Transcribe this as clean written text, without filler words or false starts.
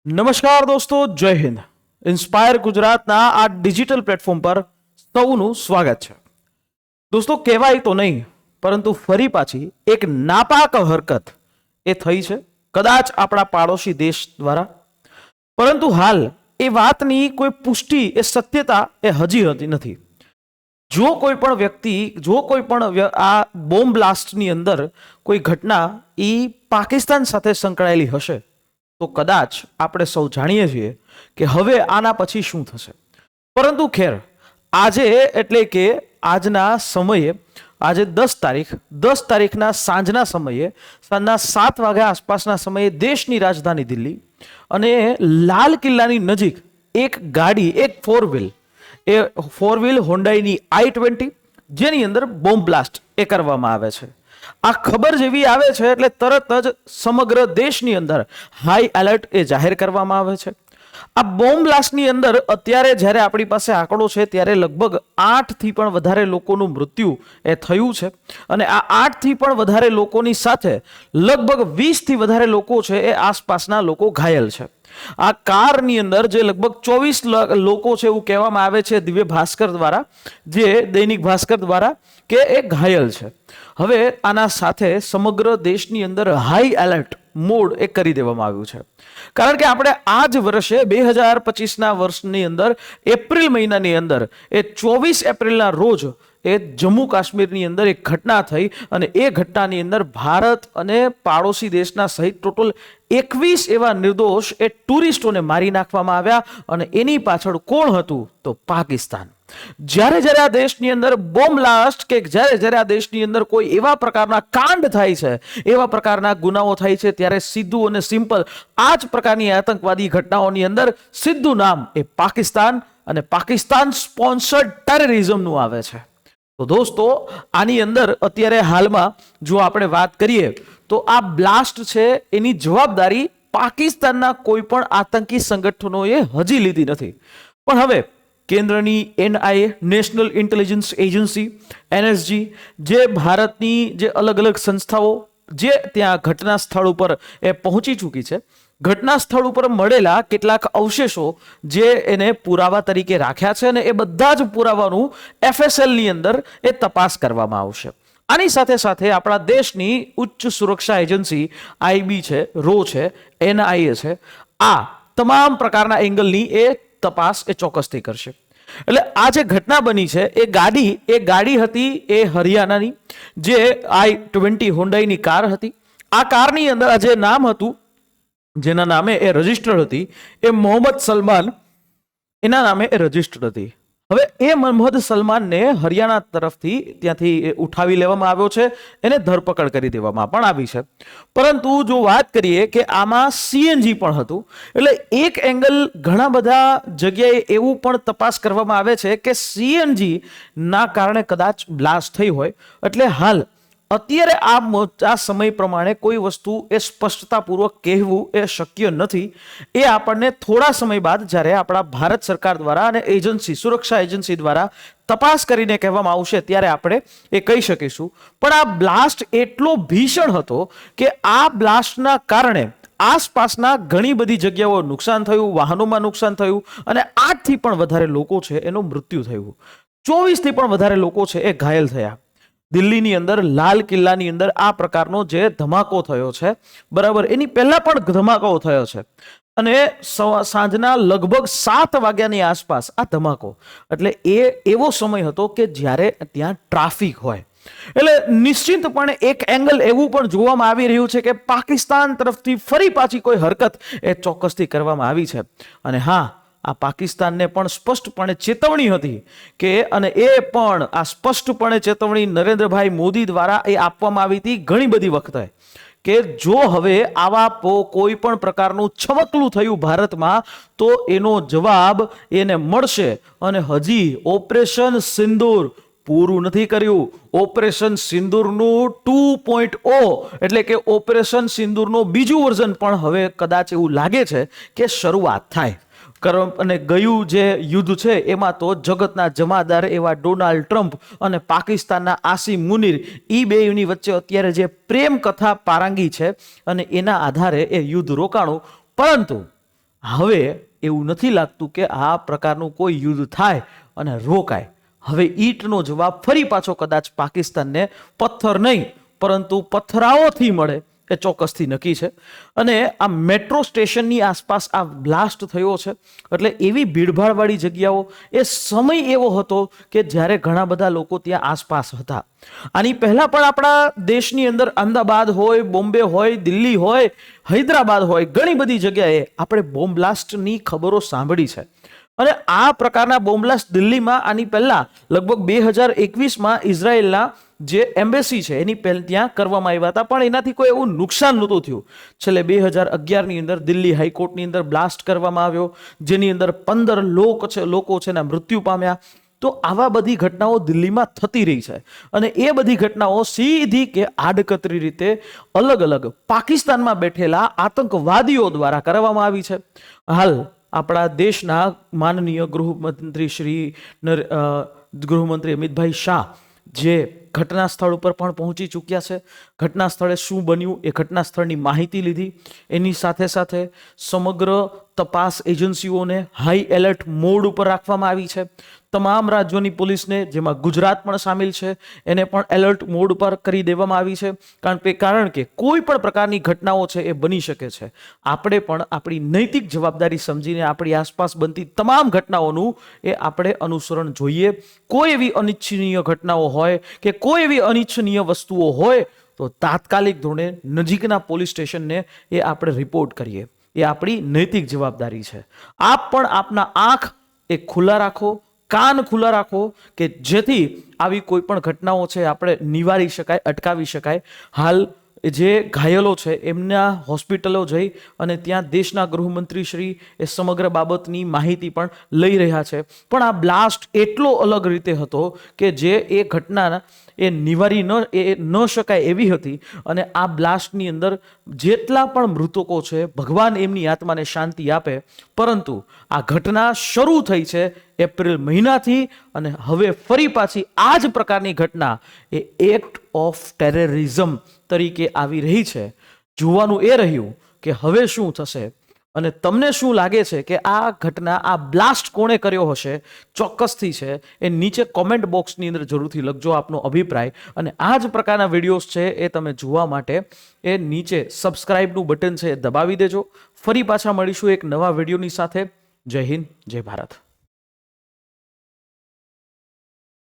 નમસ્કાર દોસ્તો, જય હિન્દ. ઇન્સ્પાયર ગુજરાતના આ ડિજિટલ પ્લેટફોર્મ પર સૌનું સ્વાગત છે. દોસ્તો, કહેવાય તો નહીં પરંતુ ફરી પાછી એક નાપાક હરકત એ થઈ છે, કદાચ આપણા પાડોશી દેશ દ્વારા. પરંતુ હાલ એ વાતની કોઈ પુષ્ટિ એ સત્યતા એ હજી હતી નથી. જો કોઈ પણ વ્યક્તિ આ બોમ્બ બ્લાસ્ટની અંદર કોઈ ઘટના એ પાકિસ્તાન સાથે સંકળાયેલી હશે તો કદાચ આપણે સૌ જાણીએ છીએ કે હવે આના પછી શું થશે. પરંતુ ખેર, આજે એટલે કે આજના સમયે, આજે 10 તારીખના સાંજના સમયે, સાંજના 7 વાગ્યા આસપાસના સમયે દેશની રાજધાની દિલ્હી અને લાલ કિલ્લાની નજીક એક ગાડી, એક ફોર વ્હીલ હોન્ડાઈની i20, જેની અંદર બોમ્બ બ્લાસ્ટ એ કરવામાં આવે છે. આ ખબર જેવી આવે છે એટલે તરત જ સમગ્ર દેશની અંદર હાઈ એલર્ટ એ જાહેર કરવામાં આવે છે. આ બોમ્બ બ્લાસ્ટની અંદર અત્યારે જ્યારે આપણી પાસે આંકડો છે ત્યારે લગભગ 8 થી પણ વધારે લોકોનું મૃત્યુ એ થયું છે અને આ 8 થી પણ વધારે લોકોની સાથે લગભગ 20 થી વધારે લોકો છે એ આસપાસના લોકો ઘાયલ છે. આ કારની અંદર જે લગભગ 24 લોકો છે એવું કહેવામાં આવે છે દિવ્ય ભાસ્કર દ્વારા, જે દૈનિક ભાસ્કર દ્વારા, કે એ ઘાયલ છે. હવે આના સાથે સમગ્ર દેશની અંદર હાઈ એલર્ટ મોડ એ કરી દેવામાં આવ્યું છે. કારણ કે આપણે આ જ વર્ષે 2025ના વર્ષની અંદર એપ્રિલ મહિનાની અંદર એ 24 એપ્રિલના રોજ એ જમ્મુ કાશ્મીરની અંદર એક ઘટના થઈ અને એ ઘટનાની અંદર ભારત અને પાડોશી દેશના સહિત ટોટલ 21 એવા નિર્દોષ એ ટુરિસ્ટોને મારી નાખવામાં આવ્યા. અને એની પાછળ કોણ હતું? તો પાકિસ્તાન. જ્યારે આ દેશની અંદર બોમ્બ બ્લાસ્ટ કે જ્યારે આ દેશની અંદર કોઈ એવા પ્રકારના કાંડ થાય છે, એવા પ્રકારના ગુનાઓ થાય છે, ત્યારે સીધું અને સિમ્પલ આ જ પ્રકારની આતંકવાદી ઘટનાઓની અંદર સીધું નામ એ પાકિસ્તાન અને પાકિસ્તાન સ્પોન્સર્ડ ટેરરિઝમનું આવે છે. તો દોસ્તો, આની અંદર અત્યારે હાલમાં જો આપણે વાત કરીએ તો આ બ્લાસ્ટ છે એની જવાબદારી પાકિસ્તાનના કોઈ પણ આતંકી સંગઠનોએ હજી લીધી નથી. પણ હવે કેન્દ્રની NIA, national intelligence agency, NSG, જે ભારતની જે અલગ અલગ સંસ્થાઓ જે ત્યાં ઘટના સ્થળ ઉપર એ પહોંચી ચૂકી છે, ઘટના સ્થળ ઉપર મળેલા કેટલાક અવશેષો જે એને પુરાવા તરીકે રાખ્યા છે અને એ બધા જ પુરાવાનું FSL ની અંદર એ તપાસ કરવામાં આવશે. આની સાથે સાથે આપણા દેશની ઉચ્ચ સુરક્ષા એજન્સી IB છે, RO છે, NIA છે, આ તમામ પ્રકારના એંગલની એ તપાસ એ ચોક્કસથી કરશે. એટલે આ જે ઘટના બની છે એ ગાડી હતી એ હરિયાણાની, જે i20 હોન્ડાઈની કાર હતી. આ કારની અંદર આ જે નામ હતું, જેના નામે એ રજિસ્ટર્ડ હતી, એ મોહમ્મદ સલમાન એના નામે એ રજિસ્ટર્ડ હતી. હવે એ મોહમ્મદ સલમાનને હરિયાણા તરફથી ત્યાંથી ઉઠાવી લેવામાં આવ્યો છે, એને ધરપકડ કરી દેવામાં પણ આવી છે. પરંતુ જો વાત કરીએ કે આમાં CNG પણ હતું, એટલે એક એંગલ ઘણા બધા જગ્યાએ એવું પણ તપાસ કરવામાં આવે છે કે CNG ના કારણે કદાચ બ્લાસ્ટ થઈ હોય. એટલે હાલ અત્યારે આ સમય પ્રમાણે કોઈ વસ્તુ એ સ્પષ્ટતાપૂર્વક કહેવું એ શક્ય નથી. એ આપણને થોડા સમય બાદ જ્યારે આપણા ભારત સરકાર દ્વારા અને સુરક્ષા એજન્સી દ્વારા તપાસ કરીને કહેવામાં આવશે ત્યારે આપણે એ કહી શકીશું. પણ આ બ્લાસ્ટ એટલો ભીષણ હતો કે આ બ્લાસ્ટના કારણે આસપાસના ઘણી બધી જગ્યાઓ નુકસાન થયું, વાહનોમાં નુકસાન થયું અને 8 થી પણ વધારે લોકો છે એનું મૃત્યુ થયું. 24 થી પણ વધારે લોકો છે એ ઘાયલ થયા. દિલ્હીની અંદર લાલ કિલ્લાની અંદર આ પ્રકારનો જે ધમાકો થયો છે, બરાબર, એની પહેલા પણ ધમાકો થયો છે અને સાંજના લગભગ 7 વાગ્યાની આસપાસ આ ધમાકો, એટલે એ એવો સમય હતો કે જ્યારે ત્યાં ટ્રાફિક હોય. એટલે નિશ્ચિતપણે એક એંગલ એવું પણ જોવામાં આવી રહ્યું છે કે પાકિસ્તાન તરફથી ફરી પાછી કોઈ હરકત એ ચોક્કસથી કરવામાં આવી છે. અને હા, આ પાકિસ્તાનને પણ સ્પષ્ટપણે ચેતવણી હતી કે, અને એ પણ આ સ્પષ્ટપણે ચેતવણી નરેન્દ્રભાઈ મોદી દ્વારા એ આપવામાં આવી હતી ઘણી બધી વખતે કે જો હવે આવા કોઈ પણ પ્રકારનું છમકલું થયું ભારતમાં તો એનો જવાબ એને મળશે. અને હજી ઓપરેશન સિંદૂર પૂરું નથી કર્યું. ઓપરેશન સિંદૂરનું 2.0 એટલે કે ઓપરેશન સિંદૂરનું બીજું વર્ઝન પણ હવે કદાચ એવું લાગે છે કે શરૂઆત થાય. અને ગયું જે યુદ્ધ છે એમાં તો જગતના જમાદાર એવા ડોનાલ્ડ ટ્રમ્પ અને પાકિસ્તાનના આસિમ મુનીર, એ બેની વચ્ચે અત્યારે જે પ્રેમ કથા પારાંગી છે અને એના આધારે એ યુદ્ધ રોકાણું. પરંતુ હવે એવું નથી લાગતું કે આ પ્રકારનું કોઈ યુદ્ધ થાય અને રોકાય. હવે ઈંટનો જવાબ ફરી પાછો કદાચ પાકિસ્તાનને પથ્થર નહીં પરંતુ પથરાઓથી મળે એ ચોક્કસથી નક્કી છે. અને આ મેટ્રો સ્ટેશનની આસપાસ આ બ્લાસ્ટ થયો છે એટલે એવી ભીડભાડવાળી જગ્યાઓ, એ સમય એવો હતો કે જ્યારે ઘણા બધા લોકો ત્યાં આસપાસ હતા. આની પહેલા પણ આપણા દેશની અંદર અમદાવાદ હોય, બોમ્બે હોય, દિલ્હી હોય, હૈદરાબાદ હોય, ઘણી બધી જગ્યાએ આપણે બોમ્બ બ્લાસ્ટની ખબરો સાંભળી છે. અને આ પ્રકારના બોમ્બ બ્લાસ્ટ દિલ્હીમાં આની પહેલા લગભગ 2021માં ઇઝરાયેલના જે એમ્બેસી છે એની ત્યાં કરવામાં આવ્યા હતા, પણ એનાથી કોઈ એવું નુકસાન નહોતું થયું. છેલ્લે 2011ની અંદર દિલ્હી હાઈકોર્ટની અંદર બ્લાસ્ટ કરવામાં આવ્યો, જેની અંદર 15 લોકો છે ને મૃત્યુ પામ્યા. તો આવા બધી ઘટનાઓ દિલ્હીમાં થતી રહી છે અને એ બધી ઘટનાઓ સીધી કે આડકતરી રીતે અલગ અલગ પાકિસ્તાનમાં બેઠેલા આતંકવાદીઓ દ્વારા કરવામાં આવી છે. હાલ આપણા દેશના માનનીય ગૃહમંત્રી અમિતભાઈ શાહ જે ઘટના સ્થળ ઉપર પણ પહોંચી ચૂક્યા છે. ઘટના સ્થળે શું બન્યું એ ઘટના સ્થળની માહિતી લીધી. એની સાથે સાથે સમગ્ર તપાસ એજન્સીઓને હાઈ એલર્ટ મોડ ઉપર રાખવામાં આવી છે. તમામ રાજ્યોની પોલીસને, જેમાં ગુજરાત પણ સામેલ છે, એને પણ એલર્ટ મોડ પર કરી દેવામાં આવી છે. કારણ કે કોઈ પણ પ્રકારની ઘટનાઓ છે એ બની શકે છે. આપણે પણ આપણી નૈતિક જવાબદારી સમજીને આપણી આસપાસ બનતી તમામ ઘટનાઓનું એ આપણે અનુસરણ જોઈએ. કોઈ એવી અનિચ્છનીય ઘટનાઓ હોય કે કોઈ એવી અનિચ્છનીય વસ્તુઓ હોય તો તાત્કાલિક ધોરણે નજીકના પોલીસ સ્ટેશનને એ આપણે રિપોર્ટ કરીએ. એ આપણી નૈતિક જવાબદારી છે. આપ પણ આપના આંખ એ ખુલ્લા રાખો, કાન ખુલ્લા રાખો કે જેથી આવી કોઈ પણ ઘટનાઓ છે આપણે નિવારી શકાય, અટકાવી શકાય. હાલ જે ઘાયલો છે એમના હોસ્પિટલો જઈ અને ત્યાં દેશના ગૃહમંત્રી શ્રી એ સમગ્ર બાબતની માહિતી પણ લઈ રહ્યા છે. પણ આ બ્લાસ્ટ એટલો અલગ રીતે હતો કે જે એ ઘટના એ નિવારી ન શકાય એવી હતી. અને આ બ્લાસ્ટની અંદર જેટલા પણ મૃતકો છે ભગવાન એમની આત્માને શાંતિ આપે. પરંતુ આ ઘટના શરૂ થઈ છે એપ્રિલ મહિનાથી અને હવે ફરી પાછી આ જ પ્રકારની ઘટના એ એક્ટ ઓફ ટેરરિઝમ તરીકે આવી રહી છે. જોવાનું એ રહ્યું કે હવે શું થશે. અને તમને શું લાગે છે કે આ ઘટના, આ બ્લાસ્ટ કોણે કર્યો હશે? ચોક્કસથી છે એ નીચે કોમેન્ટ બોક્સની અંદર જરૂરથી લખજો આપનો અભિપ્રાય. અને આ જ પ્રકારના વિડીયોઝ છે એ તમે જોવા માટે એ નીચે સબસ્ક્રાઇબનું બટન છે એ દબાવી દેજો. ફરી પાછા મળીશું એક નવા વિડીયોની સાથે. જય હિન્દ, જય ભારત.